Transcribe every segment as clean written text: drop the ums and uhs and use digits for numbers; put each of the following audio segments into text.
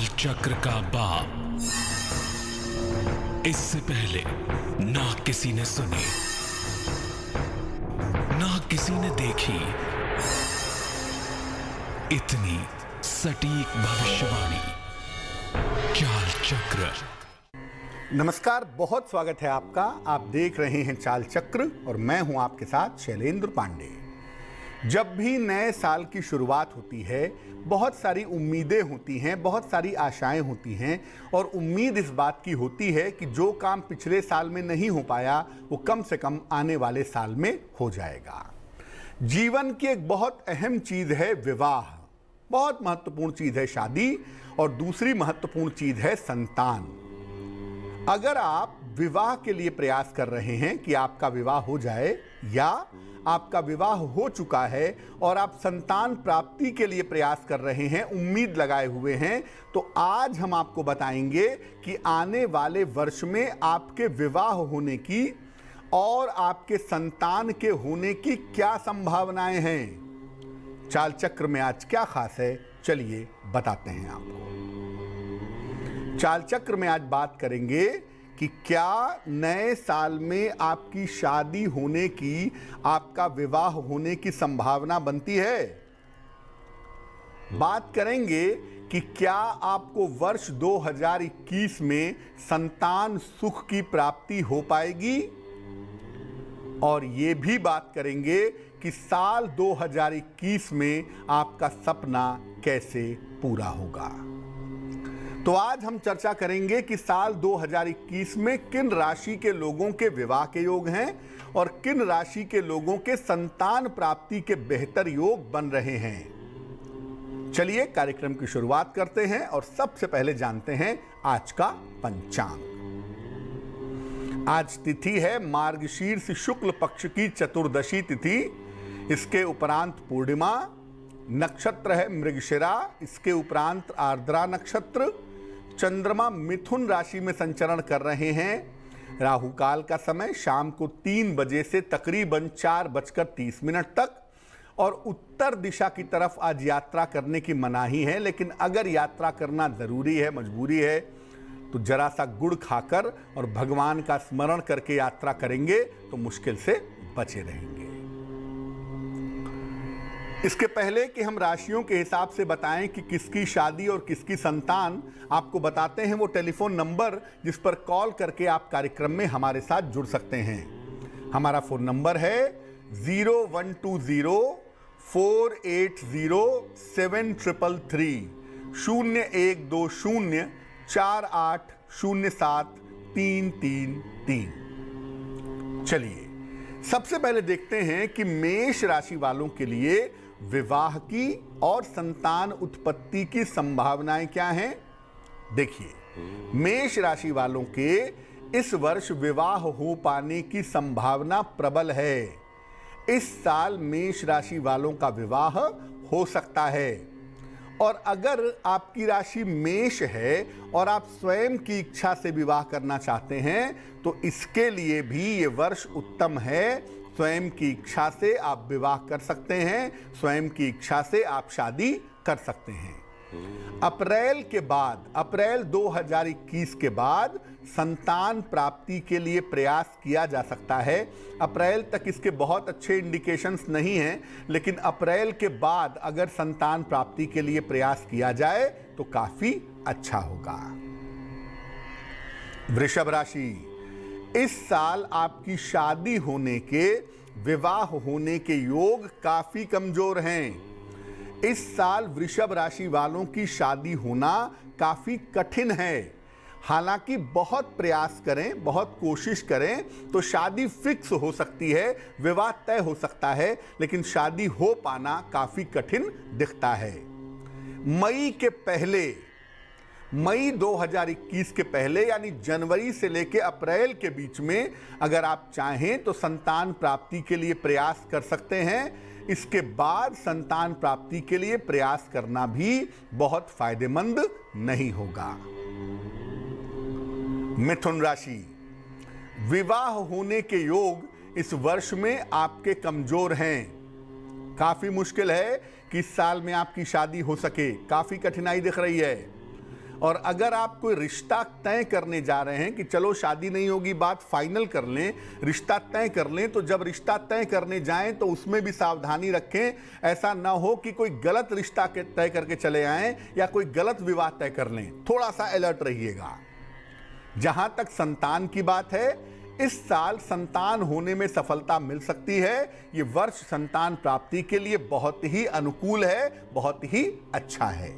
चक्र का बाप। इससे पहले ना किसी ने सुनी, ना किसी ने देखी इतनी सटीक भविष्यवाणी। चाल चक्र। नमस्कार, बहुत स्वागत है आपका। आप देख रहे हैं चाल चक्र और मैं हूं आपके साथ शैलेंद्र पांडे। जब भी नए साल की शुरुआत होती है, बहुत सारी उम्मीदें होती हैं, बहुत सारी आशाएं होती हैं और उम्मीद इस बात की होती है कि जो काम पिछले साल में नहीं हो पाया वो कम से कम आने वाले साल में हो जाएगा। जीवन की एक बहुत अहम चीज है विवाह, बहुत महत्वपूर्ण चीज है शादी और दूसरी महत्वपूर्ण चीज है संतान। अगर आप विवाह के लिए प्रयास कर रहे हैं कि आपका विवाह हो जाए या आपका विवाह हो चुका है और आप संतान प्राप्ति के लिए प्रयास कर रहे हैं, उम्मीद लगाए हुए हैं, तो आज हम आपको बताएंगे कि आने वाले वर्ष में आपके विवाह होने की और आपके संतान के होने की क्या संभावनाएं हैं। चाल चक्र में आज क्या खास है, चलिए बताते हैं आपको। चाल चक्र में आज बात करेंगे कि क्या नए साल में आपकी शादी होने की, आपका विवाह होने की संभावना बनती है। बात करेंगे कि क्या आपको वर्ष 2021 में संतान सुख की प्राप्ति हो पाएगी और ये भी बात करेंगे कि साल 2021 में आपका सपना कैसे पूरा होगा। तो आज हम चर्चा करेंगे कि साल 2021 में किन राशि के लोगों के विवाह के योग हैं और किन राशि के लोगों के संतान प्राप्ति के बेहतर योग बन रहे हैं। चलिए कार्यक्रम की शुरुआत करते हैं और सबसे पहले जानते हैं आज का पंचांग। आज तिथि है मार्गशीर्ष शुक्ल पक्ष की चतुर्दशी तिथि, इसके उपरांत पूर्णिमा। नक्षत्र है मृगशिरा, इसके उपरांत आर्द्रा नक्षत्र। चंद्रमा मिथुन राशि में संचरण कर रहे हैं। राहु काल का समय शाम को 3 बजे से तकरीबन 4:30 तक और उत्तर दिशा की तरफ आज यात्रा करने की मनाही है, लेकिन अगर यात्रा करना जरूरी है, मजबूरी है, तो जरा सा गुड़ खाकर और भगवान का स्मरण करके यात्रा करेंगे तो मुश्किल से बचे रहेंगे। इसके पहले कि हम राशियों के हिसाब से बताएं कि किसकी शादी और किसकी संतान, आपको बताते हैं वो टेलीफोन नंबर जिस पर कॉल करके आप कार्यक्रम में हमारे साथ जुड़ सकते हैं। हमारा फोन नंबर है 0120480733 0120480733। चलिए सबसे पहले देखते हैं कि मेष राशि वालों के लिए विवाह की और संतान उत्पत्ति की संभावनाएं क्या हैं। देखिए, मेष राशि वालों के इस वर्ष विवाह हो पाने की संभावना प्रबल है। इस साल मेष राशि वालों का विवाह हो सकता है और अगर आपकी राशि मेष है और आप स्वयं की इच्छा से विवाह करना चाहते हैं तो इसके लिए भी ये वर्ष उत्तम है। स्वयं की इच्छा से आप विवाह कर सकते हैं, स्वयं की इच्छा से आप शादी कर सकते हैं। अप्रैल के बाद, अप्रैल 2021 के बाद संतान प्राप्ति के लिए प्रयास किया जा सकता है। अप्रैल तक इसके बहुत अच्छे इंडिकेशंस नहीं हैं, लेकिन अप्रैल के बाद अगर संतान प्राप्ति के लिए प्रयास किया जाए तो काफी अच्छा होगा। वृषभ राशि, इस साल आपकी शादी होने के, विवाह होने के योग काफी कमजोर हैं। इस साल वृषभ राशि वालों की शादी होना काफी कठिन है। हालांकि बहुत प्रयास करें, बहुत कोशिश करें तो शादी फिक्स हो सकती है, विवाह तय हो सकता है, लेकिन शादी हो पाना काफी कठिन दिखता है। मई के पहले, मई 2021 के पहले यानी जनवरी से लेकर अप्रैल के बीच में अगर आप चाहें तो संतान प्राप्ति के लिए प्रयास कर सकते हैं। इसके बाद संतान प्राप्ति के लिए प्रयास करना भी बहुत फायदेमंद नहीं होगा। मिथुन राशि, विवाह होने के योग इस वर्ष में आपके कमजोर हैं। काफी मुश्किल है कि इस साल में आपकी शादी हो सके, काफी कठिनाई दिख रही है और अगर आप कोई रिश्ता तय करने जा रहे हैं कि चलो शादी नहीं होगी, बात फाइनल कर लें, रिश्ता तय कर लें, तो जब रिश्ता तय करने जाएं तो उसमें भी सावधानी रखें। ऐसा ना हो कि कोई गलत रिश्ता तय करके चले आएं या कोई गलत विवाह तय कर लें। थोड़ा सा अलर्ट रहिएगा। जहां तक संतान की बात है, इस साल संतान होने में सफलता मिल सकती है। ये वर्ष संतान प्राप्ति के लिए बहुत ही अनुकूल है, बहुत ही अच्छा है।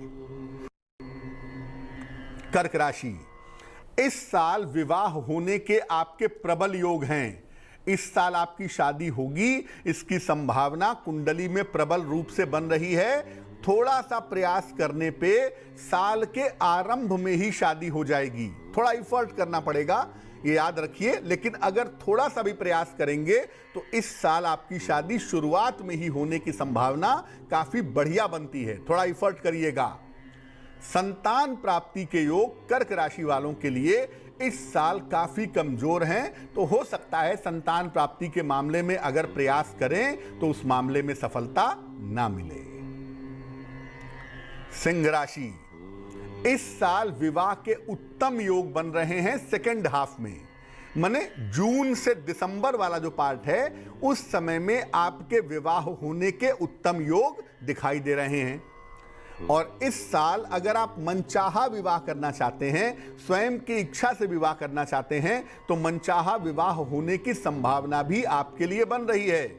कर्क राशि, इस साल विवाह होने के आपके प्रबल योग हैं। इस साल आपकी शादी होगी, इसकी संभावना कुंडली में प्रबल रूप से बन रही है। थोड़ा सा प्रयास करने पे साल के आरंभ में ही शादी हो जाएगी। थोड़ा एफर्ट करना पड़ेगा, ये याद रखिए, लेकिन अगर थोड़ा सा भी प्रयास करेंगे तो इस साल आपकी शादी शुरुआत में ही होने की संभावना काफी बढ़िया बनती है। थोड़ा एफर्ट करिएगा। संतान प्राप्ति के योग कर्क राशि वालों के लिए इस साल काफी कमजोर हैं, तो हो सकता है संतान प्राप्ति के मामले में अगर प्रयास करें तो उस मामले में सफलता ना मिले। सिंह राशि, इस साल विवाह के उत्तम योग बन रहे हैं सेकेंड हाफ में, माने जून से दिसंबर वाला जो पार्ट है उस समय में आपके विवाह होने के उत्तम योग दिखाई दे रहे हैं। और इस साल अगर आप मनचाहा विवाह करना चाहते हैं, स्वयं की इच्छा से विवाह करना चाहते हैं, तो मनचाहा विवाह होने की संभावना भी आपके लिए बन रही है।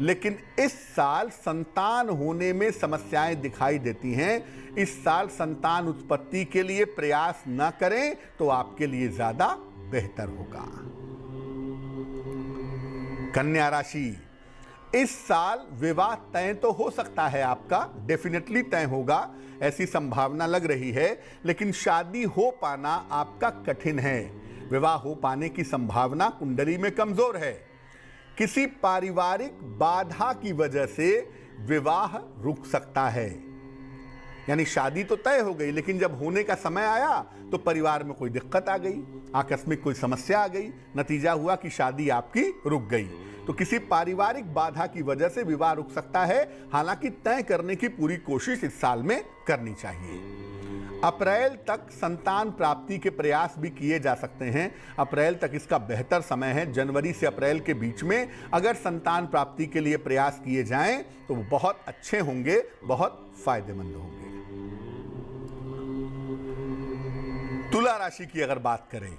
लेकिन इस साल संतान होने में समस्याएं दिखाई देती हैं। इस साल संतान उत्पत्ति के लिए प्रयास न करें तो आपके लिए ज्यादा बेहतर होगा। कन्या राशि, इस साल विवाह तय तो हो सकता है, आपका डेफिनेटली तय होगा, ऐसी संभावना लग रही है, लेकिन शादी हो पाना आपका कठिन है। विवाह हो पाने की संभावना कुंडली में कमजोर है। किसी पारिवारिक बाधा की वजह से विवाह रुक सकता है। यानी शादी तो तय हो गई, लेकिन जब होने का समय आया तो परिवार में कोई दिक्कत आ गई, आकस्मिक कोई समस्या आ गई, नतीजा हुआ कि शादी आपकी रुक गई। तो किसी पारिवारिक बाधा की वजह से विवाह रुक सकता है। हालांकि तय करने की पूरी कोशिश इस साल में करनी चाहिए। अप्रैल तक संतान प्राप्ति के प्रयास भी किए जा सकते हैं। अप्रैल तक इसका बेहतर समय है। जनवरी से अप्रैल के बीच में अगर संतान प्राप्ति के लिए प्रयास किए जाएं तो वो बहुत अच्छे होंगे, बहुत फायदेमंद होंगे। तुला राशि की अगर बात करें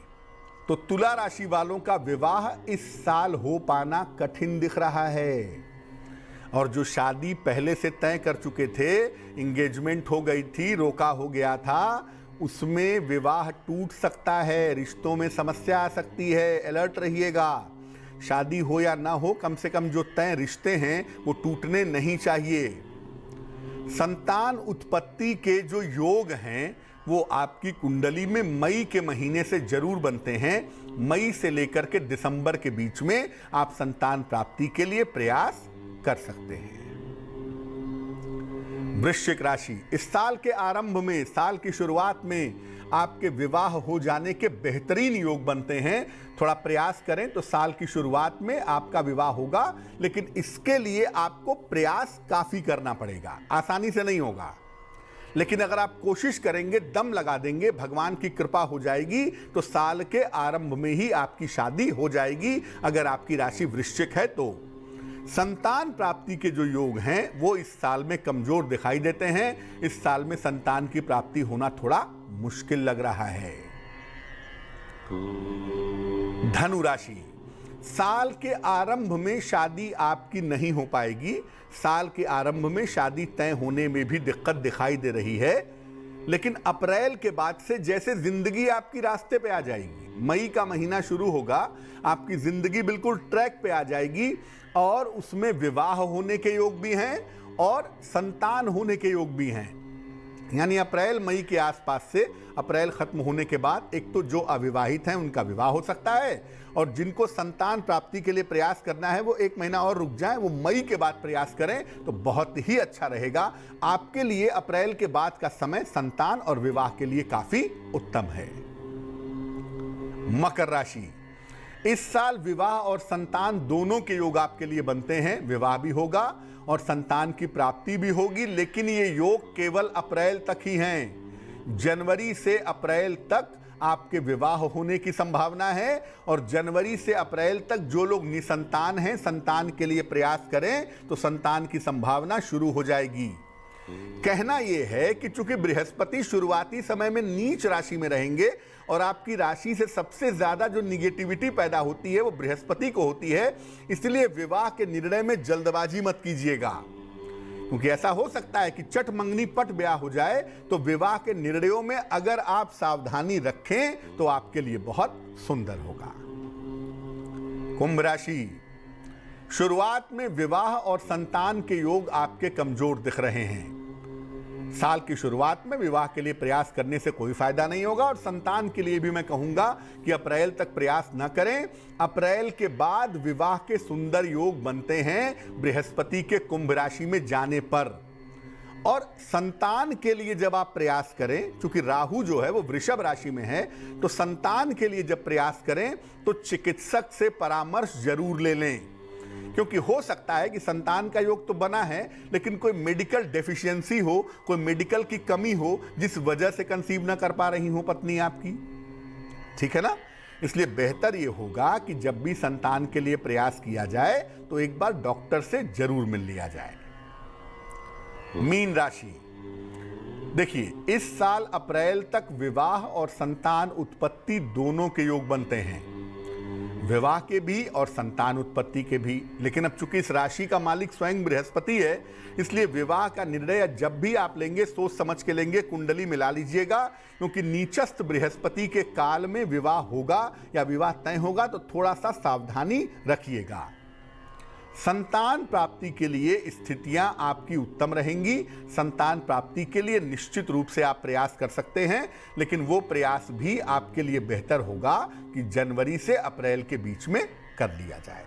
तो तुला राशि वालों का विवाह इस साल हो पाना कठिन दिख रहा है। और जो शादी पहले से तय कर चुके थे, एंगेजमेंट हो गई थी, रोका हो गया था, उसमें विवाह टूट सकता है, रिश्तों में समस्या आ सकती है। अलर्ट रहिएगा। शादी हो या ना हो, कम से कम जो तय रिश्ते हैं वो टूटने नहीं चाहिए। संतान उत्पत्ति के जो योग हैं वो आपकी कुंडली में मई के महीने से जरूर बनते हैं। मई से लेकर के दिसंबर के बीच में आप संतान प्राप्ति के लिए प्रयास कर सकते हैं। वृश्चिक राशि, इस साल के आरंभ में, साल की शुरुआत में आपके विवाह हो जाने के बेहतरीन योग बनते हैं। थोड़ा प्रयास करें तो साल की शुरुआत में आपका विवाह होगा, लेकिन इसके लिए आपको प्रयास काफी करना पड़ेगा, आसानी से नहीं होगा। लेकिन अगर आप कोशिश करेंगे, दम लगा देंगे, भगवान की कृपा हो जाएगी तो साल के आरंभ में ही आपकी शादी हो जाएगी, अगर आपकी राशि वृश्चिक है तो। संतान प्राप्ति के जो योग हैं वो इस साल में कमजोर दिखाई देते हैं। इस साल में संतान की प्राप्ति होना थोड़ा मुश्किल लग रहा है। धनु राशि, साल के आरंभ में शादी आपकी नहीं हो पाएगी। साल के आरंभ में शादी तय होने में भी दिक्कत दिखाई दे रही है, लेकिन अप्रैल के बाद से जैसे जिंदगी आपकी रास्ते पे आ जाएगी, मई का महीना शुरू होगा, आपकी जिंदगी बिल्कुल ट्रैक पे आ जाएगी और उसमें विवाह होने के योग भी हैं और संतान होने के योग भी हैं। यानी अप्रैल मई के आसपास से, अप्रैल खत्म होने के बाद, एक तो जो अविवाहित हैं उनका विवाह हो सकता है, और जिनको संतान प्राप्ति के लिए प्रयास करना है वो एक महीना और रुक जाएं, वो मई के बाद प्रयास करें तो बहुत ही अच्छा रहेगा आपके लिए। अप्रैल के बाद का समय संतान और विवाह के लिए काफी उत्तम है। मकर राशि, इस साल विवाह और संतान दोनों के योग आपके लिए बनते हैं। विवाह भी होगा और संतान की प्राप्ति भी होगी, लेकिन ये योग केवल अप्रैल तक ही हैं। जनवरी से अप्रैल तक आपके विवाह होने की संभावना है और जनवरी से अप्रैल तक जो लोग निसंतान हैं, संतान के लिए प्रयास करें तो संतान की संभावना शुरू हो जाएगी। कहना यह है कि चूंकि बृहस्पति शुरुआती समय में नीच राशि में रहेंगे और आपकी राशि से सबसे ज्यादा जो निगेटिविटी पैदा होती है वो बृहस्पति को होती है, इसलिए विवाह के निर्णय में जल्दबाजी मत कीजिएगा, क्योंकि ऐसा हो सकता है कि चट मंगनी पट ब्याह हो जाए। तो विवाह के निर्णयों में अगर आप सावधानी रखें तो आपके लिए बहुत सुंदर होगा। कुंभ राशि, शुरुआत में विवाह और संतान के योग आपके कमजोर दिख रहे हैं। साल की शुरुआत में विवाह के लिए प्रयास करने से कोई फायदा नहीं होगा और संतान के लिए भी मैं कहूंगा कि अप्रैल तक प्रयास न करें। अप्रैल के बाद विवाह के सुंदर योग बनते हैं बृहस्पति के कुंभ राशि में जाने पर। और संतान के लिए जब आप प्रयास करें, क्योंकि राहु जो है वो वृषभ राशि में है, तो संतान के लिए जब प्रयास करें तो चिकित्सक से परामर्श जरूर ले लें, क्योंकि हो सकता है कि संतान का योग तो बना है लेकिन कोई मेडिकल डेफिशिएंसी हो, कोई मेडिकल की कमी हो जिस वजह से कंसीव ना कर पा रही हो पत्नी आपकी। ठीक है ना? इसलिए बेहतर ये होगा कि जब भी संतान के लिए प्रयास किया जाए तो एक बार डॉक्टर से जरूर मिल लिया जाए। मीन राशि, देखिए इस साल अप्रैल तक विवाह और संतान उत्पत्ति दोनों के योग बनते हैं, विवाह के भी और संतान उत्पत्ति के भी। लेकिन अब चूंकि इस राशि का मालिक स्वयं बृहस्पति है, इसलिए विवाह का निर्णय जब भी आप लेंगे सोच समझ के लेंगे, कुंडली मिला लीजिएगा, क्योंकि नीचस्थ बृहस्पति के काल में विवाह होगा या विवाह तय होगा तो थोड़ा सा सावधानी रखिएगा। संतान प्राप्ति के लिए स्थितियां आपकी उत्तम रहेंगी। संतान प्राप्ति के लिए निश्चित रूप से आप प्रयास कर सकते हैं, लेकिन वो प्रयास भी आपके लिए बेहतर होगा कि जनवरी से अप्रैल के बीच में कर लिया जाए।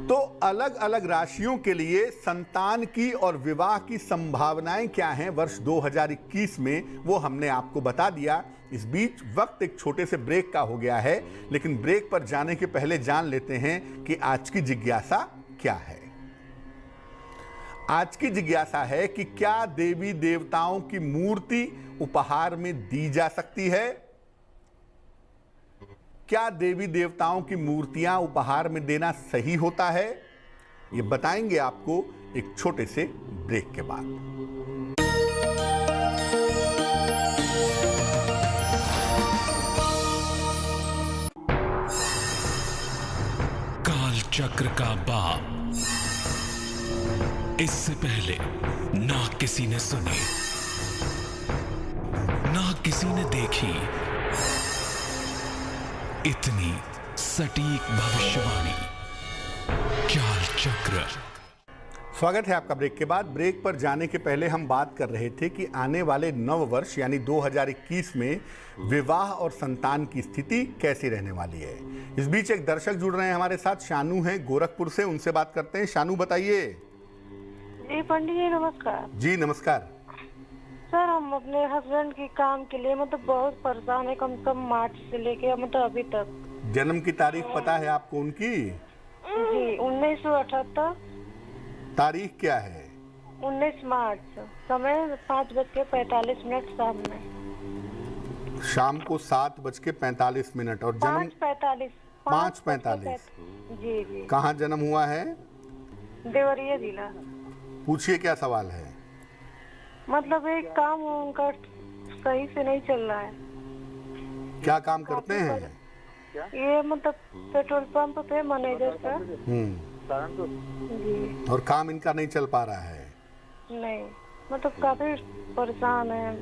तो अलग अलग राशियों के लिए संतान की और विवाह की संभावनाएं क्या हैं वर्ष 2021 में, वो हमने आपको बता दिया। इस बीच वक्त एक छोटे से ब्रेक का हो गया है, लेकिन ब्रेक पर जाने के पहले जान लेते हैं कि आज की जिज्ञासा क्या है। आज की जिज्ञासा है कि क्या देवी देवताओं की मूर्ति उपहार में दी जा सकती है? क्या देवी देवताओं की मूर्तियां उपहार में देना सही होता है? ये बताएंगे आपको एक छोटे से ब्रेक के बाद। काल चक्र का बाप, इससे पहले ना किसी ने सुनी, ना किसी ने देखी इतनी सटीक भविष्यवाणी। चाल चक्र। स्वागत है आपका ब्रेक के बाद। ब्रेक पर जाने के पहले हम बात कर रहे थे कि आने वाले नव वर्ष यानी 2021 में विवाह और संतान की स्थिति कैसी रहने वाली है। इस बीच एक दर्शक जुड़ रहे हैं हमारे साथ, शानू हैं गोरखपुर से, उनसे बात करते हैं। शानू बताइए। जी पंडित जी नमस्कार। जी नमस्कार। सर हम अपने हस्बैंड के काम के लिए मतलब बहुत परेशान है, कम से कम मार्च से लेके मतलब अभी तक। जन्म की तारीख पता है आपको उनकी? जी 1978। तारीख क्या है? 19 मार्च। समय 5:45 शाम में। शाम को 7:45 और जन्म 5:45। जी जी। कहाँ जन्म हुआ है? देवरिया जिला। पूछिए क्या सवाल है? मतलब एक काम उनका सही से नहीं चल रहा है। क्या काम करते हैं? ये मतलब पेट्रोल पंप पे मैनेजर का। जी। और काम इनका नहीं चल पा रहा है? नहीं, मतलब काफी परेशान है।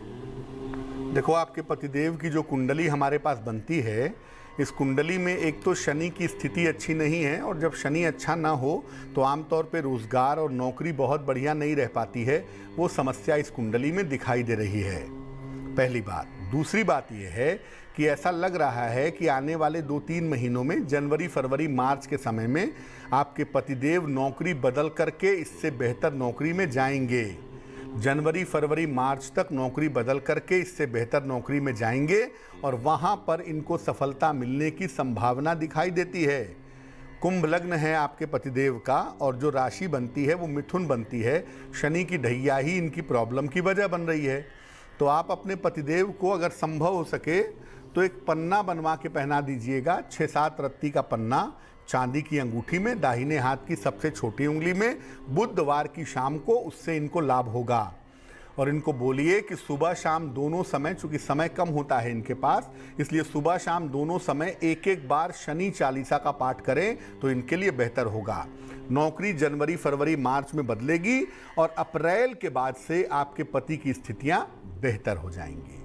देखो आपके पतिदेव की जो कुंडली हमारे पास बनती है, इस कुंडली में एक तो शनि की स्थिति अच्छी नहीं है, और जब शनि अच्छा ना हो तो आमतौर पे रोजगार और नौकरी बहुत बढ़िया नहीं रह पाती है। वो समस्या इस कुंडली में दिखाई दे रही है, पहली बात। दूसरी बात यह है कि ऐसा लग रहा है कि आने वाले 2-3 महीनों में, जनवरी फरवरी मार्च के समय में, आपके पतिदेव नौकरी बदल करके इससे बेहतर नौकरी में जाएंगे। जनवरी फरवरी मार्च तक नौकरी बदल करके इससे बेहतर नौकरी में जाएंगे और वहां पर इनको सफलता मिलने की संभावना दिखाई देती है। कुंभ लग्न है आपके पतिदेव का, और जो राशि बनती है वो मिथुन बनती है। शनि की ढैया ही इनकी प्रॉब्लम की वजह बन रही है। तो आप अपने पतिदेव को अगर संभव हो सके तो एक पन्ना बनवा के पहना दीजिएगा, 6-7 रत्ती का पन्ना चांदी की अंगूठी में, दाहिने हाथ की सबसे छोटी उंगली में, बुधवार की शाम को, उससे इनको लाभ होगा। और इनको बोलिए कि सुबह शाम दोनों समय, चूंकि समय कम होता है इनके पास, इसलिए सुबह शाम दोनों समय एक एक बार शनि चालीसा का पाठ करें तो इनके लिए बेहतर होगा। नौकरी जनवरी फरवरी मार्च में बदलेगी और अप्रैल के बाद से आपके पति की स्थितियां बेहतर हो जाएंगी।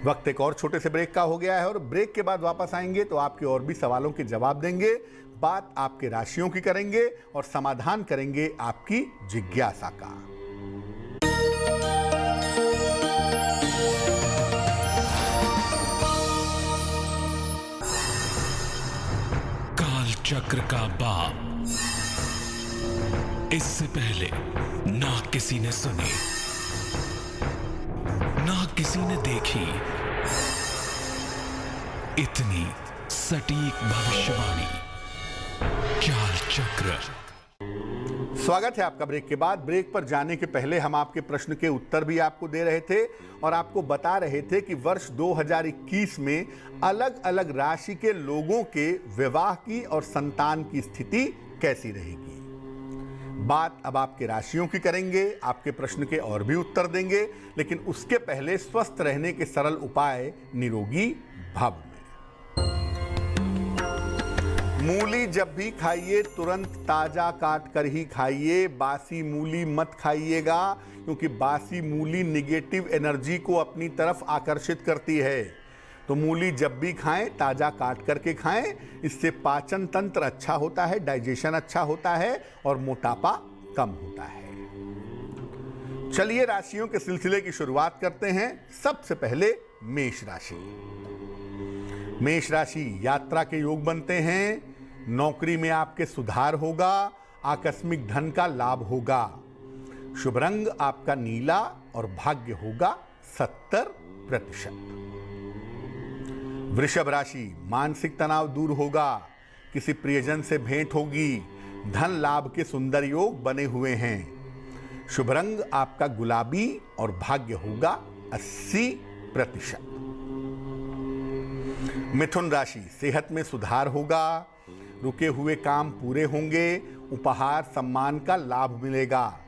वक्त एक और छोटे से ब्रेक का हो गया है और ब्रेक के बाद वापस आएंगे तो आपके और भी सवालों के जवाब देंगे, बात आपके राशियों की करेंगे और समाधान करेंगे आपकी जिज्ञासा का। काल चक्र का बाप, इससे पहले ना किसी ने सुनी ना किसी ने देखी इतनी सटीक भविष्यवाणी। चाल चक्र। स्वागत है आपका ब्रेक के बाद। ब्रेक पर जाने के पहले हम आपके प्रश्न के उत्तर भी आपको दे रहे थे और आपको बता रहे थे कि वर्ष 2021 में अलग अलग राशि के लोगों के विवाह की और संतान की स्थिति कैसी रहेगी। बात अब आपके राशियों की करेंगे, आपके प्रश्न के और भी उत्तर देंगे, लेकिन उसके पहले स्वस्थ रहने के सरल उपाय निरोगी भव में। मूली जब भी खाइए तुरंत ताजा काट कर ही खाइए, बासी मूली मत खाइएगा, क्योंकि बासी मूली निगेटिव एनर्जी को अपनी तरफ आकर्षित करती है। तो मूली जब भी खाएं ताजा काट करके खाएं, इससे पाचन तंत्र अच्छा होता है, डाइजेशन अच्छा होता है और मोटापा कम होता है। चलिए राशियों के सिलसिले की शुरुआत करते हैं। सबसे पहले मेष राशि। मेष राशि, यात्रा के योग बनते हैं, नौकरी में आपके सुधार होगा, आकस्मिक धन का लाभ होगा। शुभ रंग आपका नीला और भाग्य होगा 70%। वृषभ राशि, मानसिक तनाव दूर होगा, किसी प्रियजन से भेंट होगी, धन लाभ के सुंदर योग बने हुए हैं। शुभ रंग आपका गुलाबी और भाग्य होगा 80%। मिथुन राशि, सेहत में सुधार होगा, रुके हुए काम पूरे होंगे, उपहार सम्मान का लाभ मिलेगा।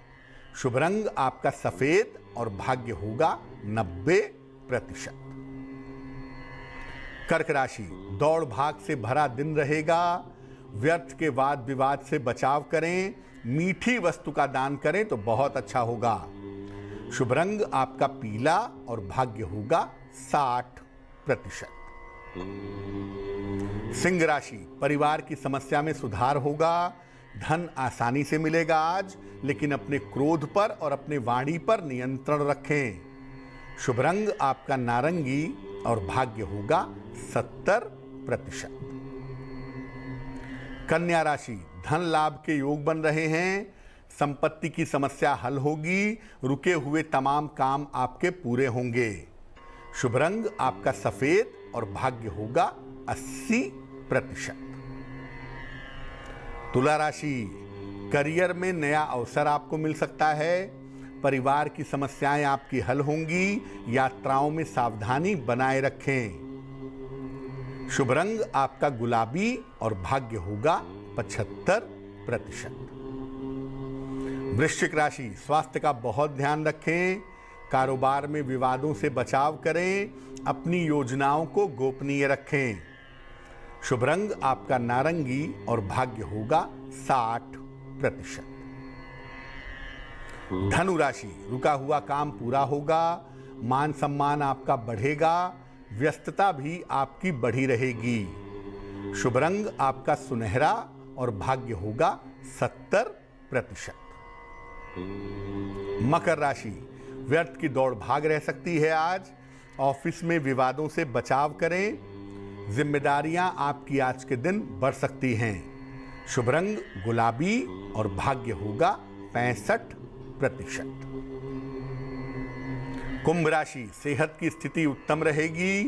शुभ रंग आपका सफेद और भाग्य होगा 90%। कर्क राशि, दौड़ भाग से भरा दिन रहेगा, व्यर्थ के वाद विवाद से बचाव करें, मीठी वस्तु का दान करें तो बहुत अच्छा होगा। शुभ रंग आपका पीला और भाग्य होगा 60%। सिंह राशि, परिवार की समस्या में सुधार होगा, धन आसानी से मिलेगा आज, लेकिन अपने क्रोध पर और अपने वाणी पर नियंत्रण रखें। शुभ रंग आपका नारंगी और भाग्य होगा 70%। कन्या राशि, धन लाभ के योग बन रहे हैं, संपत्ति की समस्या हल होगी, रुके हुए तमाम काम आपके पूरे होंगे। शुभ रंग आपका सफेद और भाग्य होगा 80%। तुला राशि, करियर में नया अवसर आपको मिल सकता है, परिवार की समस्याएं आपकी हल होंगी, यात्राओं में सावधानी बनाए रखें। शुभ रंग आपका गुलाबी और भाग्य होगा 75%। वृश्चिक राशि, स्वास्थ्य का बहुत ध्यान रखें, कारोबार में विवादों से बचाव करें, अपनी योजनाओं को गोपनीय रखें। शुभ रंग आपका नारंगी और भाग्य होगा 60%। धनु राशि, रुका हुआ काम पूरा होगा, मान सम्मान आपका बढ़ेगा, व्यस्तता भी आपकी बढ़ी रहेगी। शुभ रंग आपका सुनहरा और भाग्य होगा 70%। मकर राशि, व्यर्थ की दौड़ भाग रह सकती है आज, ऑफिस में विवादों से बचाव करें, जिम्मेदारियां आपकी आज के दिन बढ़ सकती हैं। शुभ रंग गुलाबी और भाग्य होगा 65%। कुंभ राशि, सेहत की स्थिति उत्तम रहेगी,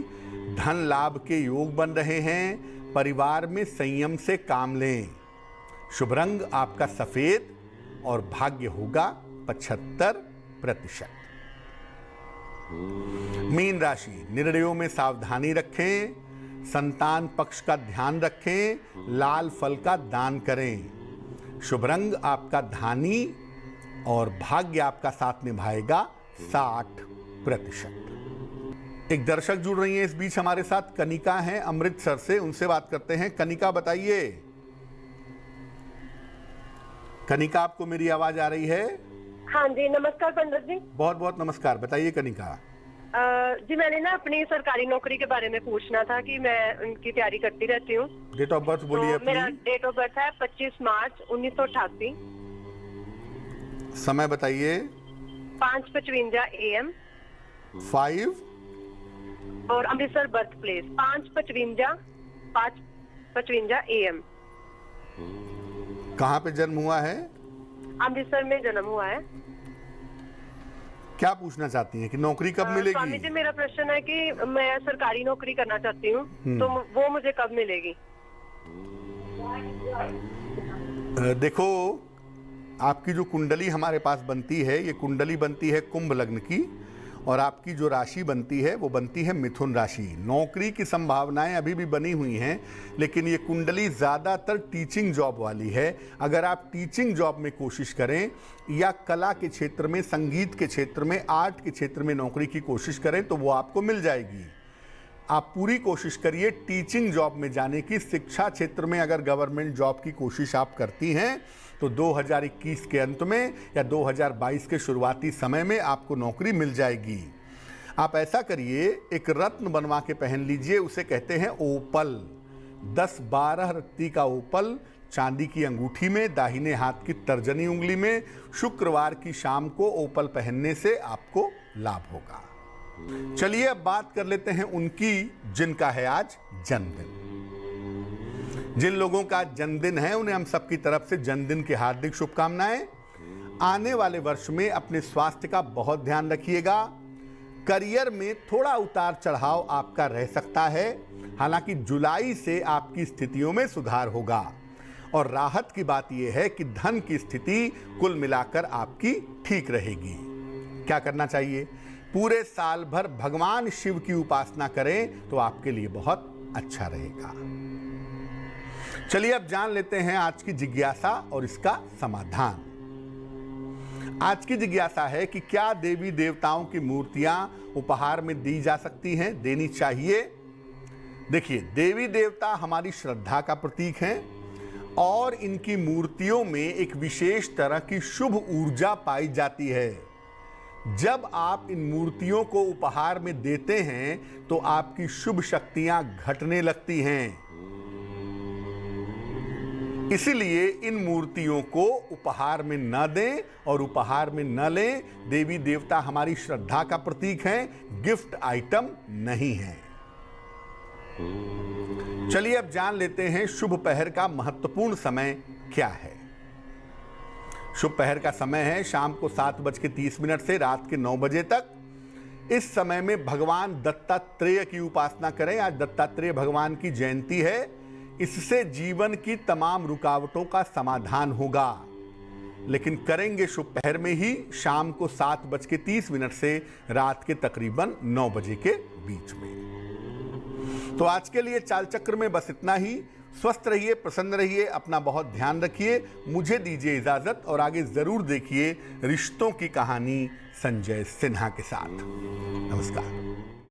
धन लाभ के योग बन रहे हैं, परिवार में संयम से काम लें। शुभ रंग आपका सफेद और भाग्य होगा 75%। मीन राशि, निर्णयों में सावधानी रखें, संतान पक्ष का ध्यान रखें, लाल फल का दान करें। शुभ रंग आपका धानी और भाग्य आपका साथ निभाएगा 60%। एक दर्शक जुड़ रही हैं इस बीच हमारे साथ, कनिका हैं अमृतसर से, उनसे बात करते हैं। कनिका बताइए। कनिका, आपको मेरी आवाज आ रही है? हाँ जी, नमस्कार पंडित जी। बहुत बहुत नमस्कार। बताइए कनिका। जी, मैंने ना अपनी सरकारी नौकरी के बारे में पूछना था कि मैं उनकी तैयारी करती रहती हूँ। डेट ऑफ बर्थ बोलिए तो मेरा अपनी। डेट ऑफ बर्थ है 25 मार्च 1988। समय बताइए। 5:55 AM 5 और अमृतसर बर्थ प्लेस 5:55 AM। कहाँ पे जन्म हुआ है? अमृतसर में जन्म हुआ है। क्या पूछना चाहती हैं कि नौकरी कब स्वामी मिलेगी? जी, मेरा प्रश्न है कि मैं सरकारी नौकरी करना चाहती हूँ, तो वो मुझे कब मिलेगी? देखो, आपकी जो कुंडली हमारे पास बनती है, ये कुंडली बनती है कुंभ लग्न की, और आपकी जो राशि बनती है वो बनती है मिथुन राशि। नौकरी की संभावनाएं अभी भी बनी हुई हैं, लेकिन ये कुंडली ज़्यादातर टीचिंग जॉब वाली है। अगर आप टीचिंग जॉब में कोशिश करें या कला के क्षेत्र में, संगीत के क्षेत्र में, आर्ट के क्षेत्र में नौकरी की कोशिश करें तो वो आपको मिल जाएगी। आप पूरी कोशिश करिए टीचिंग जॉब में जाने की। शिक्षा क्षेत्र में अगर गवर्नमेंट जॉब की कोशिश आप करती हैं तो 2021 के अंत में या 2022 के शुरुआती समय में आपको नौकरी मिल जाएगी। आप ऐसा करिए, एक रत्न बनवा के पहन लीजिए, उसे कहते हैं ओपल। 10-12 रत्ती का ओपल चांदी की अंगूठी में, दाहिने हाथ की तर्जनी उंगली में, शुक्रवार की शाम को ओपल पहनने से आपको लाभ होगा। चलिए अब बात कर लेते हैं उनकी जिनका है आज जन्मदिन। जिन लोगों का जन्मदिन है उन्हें हम सबकी तरफ से जन्मदिन की हार्दिक शुभकामनाएं। आने वाले वर्ष में अपने स्वास्थ्य का बहुत ध्यान रखिएगा। करियर में थोड़ा उतार चढ़ाव आपका रह सकता है, हालांकि जुलाई से आपकी स्थितियों में सुधार होगा। और राहत की बात यह है कि धन की स्थिति कुल मिलाकर आपकी ठीक रहेगी। क्या करना चाहिए? पूरे साल भर भगवान शिव की उपासना करें तो आपके लिए बहुत अच्छा रहेगा। चलिए अब जान लेते हैं आज की जिज्ञासा और इसका समाधान। आज की जिज्ञासा है कि क्या देवी देवताओं की मूर्तियां उपहार में दी जा सकती हैं, देनी चाहिए? देखिए, देवी देवता हमारी श्रद्धा का प्रतीक हैं और इनकी मूर्तियों में एक विशेष तरह की शुभ ऊर्जा पाई जाती है। जब आप इन मूर्तियों को उपहार में देते हैं तो आपकी शुभ शक्तियां घटने लगती हैं। इसीलिए इन मूर्तियों को उपहार में न दें और उपहार में न लें। देवी देवता हमारी श्रद्धा का प्रतीक हैं, गिफ्ट आइटम नहीं है। चलिए अब जान लेते हैं शुभ पहर का महत्वपूर्ण समय क्या है। शुभ पहर का समय है शाम को 7:30 से रात के 9 बजे तक। इस समय में भगवान दत्तात्रेय की उपासना करें। आज दत्तात्रेय भगवान की जयंती है। इससे जीवन की तमाम रुकावटों का समाधान होगा, लेकिन करेंगे शुभ पहर में ही, शाम को 7:30 से रात के तकरीबन 9 बजे के बीच में। तो आज के लिए चाल चक्र में बस इतना ही। स्वस्थ रहिए, प्रसन्न रहिए, अपना बहुत ध्यान रखिए। मुझे दीजिए इजाजत और आगे जरूर देखिए रिश्तों की कहानी संजय सिन्हा के साथ। नमस्कार।